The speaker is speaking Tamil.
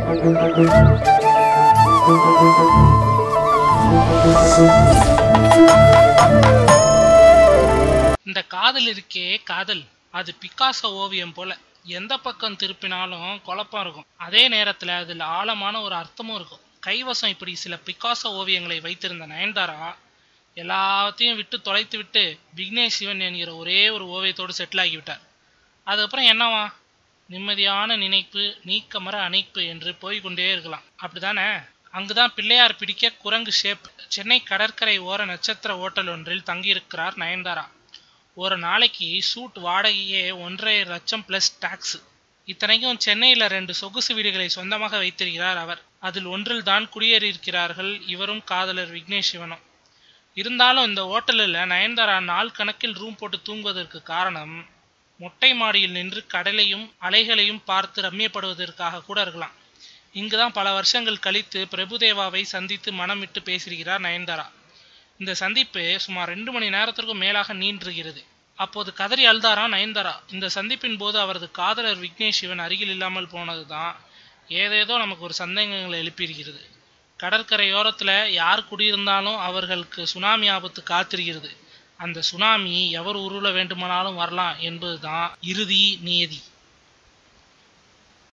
இந்த காதல் இருக்கே காதல், அது பிக்காசோ ஓவியம் போல. எந்த பக்கம் திருப்பினாலும் குழப்பம் இருக்கும், அதே நேரத்துல அதுல ஆழமான ஒரு அர்த்தமும் இருக்கும். கைவசம் இப்படி சில பிக்காசோ ஓவியங்களை வைத்திருந்த நயன்தாரா எல்லாத்தையும் விட்டு தொலைத்து விட்டு விக்னேஷ் சிவன் என்கிற ஒரே ஒரு ஓவியத்தோடு செட்டில் ஆகிவிட்டார். அதுக்கப்புறம் என்னவா, நிம்மதியான நினைப்பு நீக்கமர அணைப்பு என்று போய்கொண்டே இருக்கலாம், அப்படிதானே? அங்குதான் பிள்ளையார் பிடிக்க குரங்கு ஷேப். சென்னை கடற்கரை ஓர நட்சத்திர ஓட்டல் ஒன்றில் தங்கியிருக்கிறார் நயன்தாரா. ஒரு நாளைக்கு சூட் வாடகையே 1.5 லட்சம் பிளஸ் டாக்ஸ். இத்தனைக்கும் சென்னையில 2 சொகுசு வீடுகளை சொந்தமாக வைத்திருக்கிறார் அவர். அதில் ஒன்றில் தான் குடியேறியிருக்கிறார்கள் இவரும் காதலர் விக்னேஷ் சிவனும். இருந்தாலும் இந்த ஓட்டலில் நயன்தாரா நாள் கணக்கில் ரூம் போட்டு தூங்குவதற்கு காரணம் மொட்டை மாடியில் நின்று கடலையும் அலைகளையும் பார்த்து ரம்மியப்படுவதற்காக கூட இருக்கலாம். இங்குதான் பல வருஷங்கள் கழித்து பிரபுதேவாவை சந்தித்து மனம் விட்டு பேசியிருக்கிறார் நயன்தாரா. இந்த சந்திப்பு சுமார் 2 மணி நேரத்திற்கும் மேலாக நீண்டிருக்கிறது. அப்போது கதறி அழுதாரா நயன்தாரா. இந்த சந்திப்பின் போது அவரது காதலர் விக்னேஷ் சிவன் அருகில் இல்லாமல் போனதுதான் ஏதேதோ நமக்கு ஒரு சந்தேகங்களை எழுப்பியிருக்கிறது. கடற்கரையோரத்தில் யார் குடியிருந்தாலும் அவர்களுக்கு சுனாமி ஆபத்து காத்திருக்கிறது. அந்த சுனாமி எவர் உருள வேண்டுமானாலும் வரலாம் என்பதுதான் இறுதி நியதி.